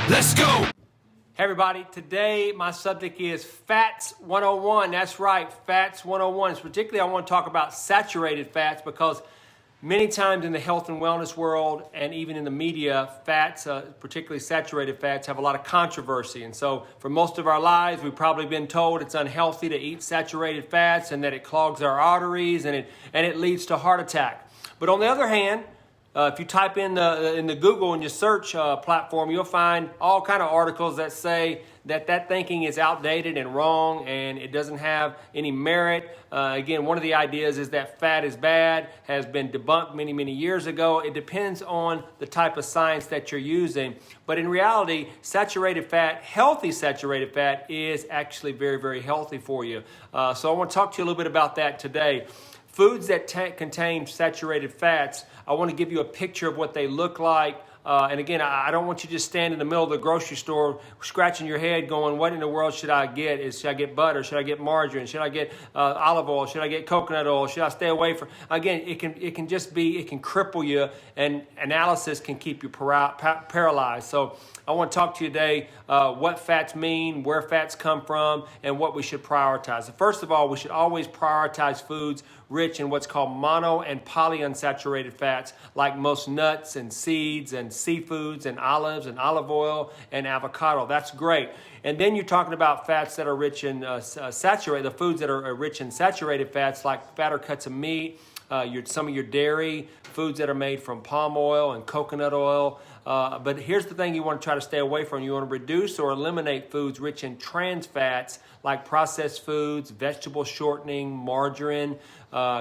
Let's go! Hey everybody, today my subject is Fats 101. That's right, Fats 101. Particularly I want to talk about saturated fats because many times in the health and wellness world and even in the media, fats, particularly saturated fats, have a lot of controversy. And so for most of our lives, we've probably been told it's unhealthy to eat saturated fats and that it clogs our arteries and it leads to heart attack. But on the other hand, if you type in the Google in your search platform, you'll find all kind of articles that say that thinking is outdated and wrong and it doesn't have any merit. Again, one of the ideas is that fat is bad, has been debunked many, many years ago. It depends on the type of science that you're using. But in reality, saturated fat, healthy saturated fat is actually very, very healthy for you. So I want to talk to you a little bit about that today. Foods that contain saturated fats, I want to give you a picture of what they look like. And again, I don't want you to just stand in the middle of the grocery store scratching your head going, what in the world should I get? Should I get butter? Should I get margarine? Should I get olive oil? Should I get coconut oil? Should I stay away from? Again, it can cripple you, and analysis can keep you paralyzed. So I want to talk to you today what fats mean, where fats come from, and what we should prioritize. So first of all, we should always prioritize foods rich in what's called mono and polyunsaturated fats, like most nuts and seeds and seafoods and olives and olive oil and avocado. That's great. And then you're talking about fats that are rich in the foods that are rich in saturated fats, like fatter cuts of meat, some of your dairy, foods that are made from palm oil and coconut oil. But here's the thing you want to try to stay away from. You want to reduce or eliminate foods rich in trans fats like processed foods, vegetable shortening, margarine,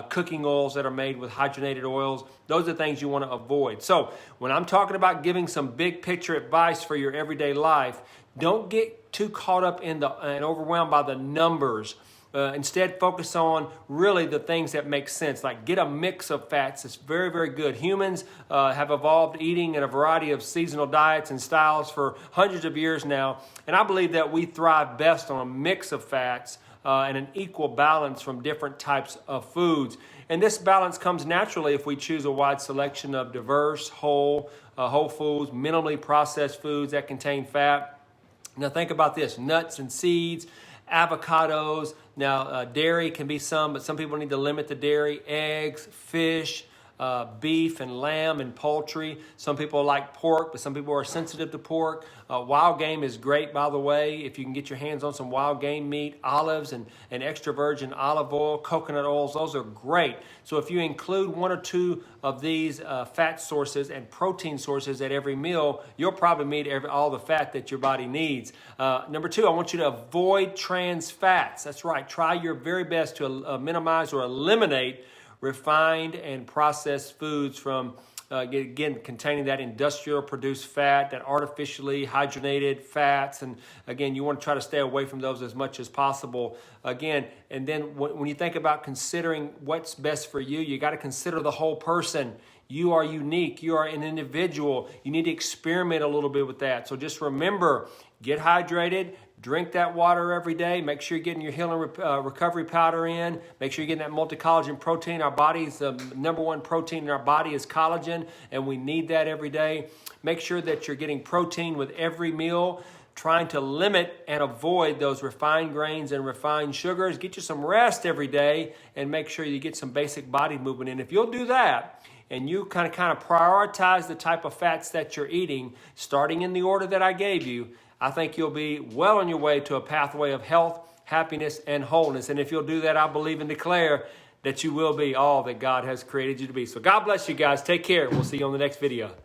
cooking oils that are made with hydrogenated oils. Those are things you want to avoid. So when I'm talking about giving some big picture advice for your everyday life, don't get too caught up and overwhelmed by the numbers. Instead, focus on really the things that make sense. Like get a mix of fats. It's very, very good. Humans have evolved eating in a variety of seasonal diets and styles for hundreds of years now. And I believe that we thrive best on a mix of fats and an equal balance from different types of foods. And this balance comes naturally if we choose a wide selection of diverse, whole foods, minimally processed foods that contain fat. Now think about this, nuts and seeds, avocados. Now, dairy can be some, but some people need to limit the dairy. Eggs, fish, beef and lamb and poultry. Some people like pork, but some people are sensitive to pork. Wild game is great, by the way. If you can get your hands on some wild game meat, olives and extra virgin olive oil, coconut oils, those are great. So if you include one or two of these fat sources and protein sources at every meal, you'll probably meet all the fat that your body needs. Number two, I want you to avoid trans fats. That's right. Try your very best to minimize or eliminate refined and processed foods from, again, containing that industrial produced fat, that artificially hydrogenated fats. And again, you want to try to stay away from those as much as possible. Again, and then when you think about considering what's best for you, you got to consider the whole person. You are unique. You are an individual. You need to experiment a little bit with that. So just remember, get hydrated. Drink that water every day. Make sure you're getting your healing recovery powder in. Make sure you're getting that multi-collagen protein. Our body's the number one protein in our body is collagen, and we need that every day. Make sure that you're getting protein with every meal, trying to limit and avoid those refined grains and refined sugars. Get you some rest every day, and make sure you get some basic body movement in. If you'll do that, and you kind of prioritize the type of fats that you're eating, starting in the order that I gave you, I think you'll be well on your way to a pathway of health, happiness, and wholeness. And if you'll do that, I believe and declare that you will be all that God has created you to be. So God bless you guys. Take care. We'll see you on the next video.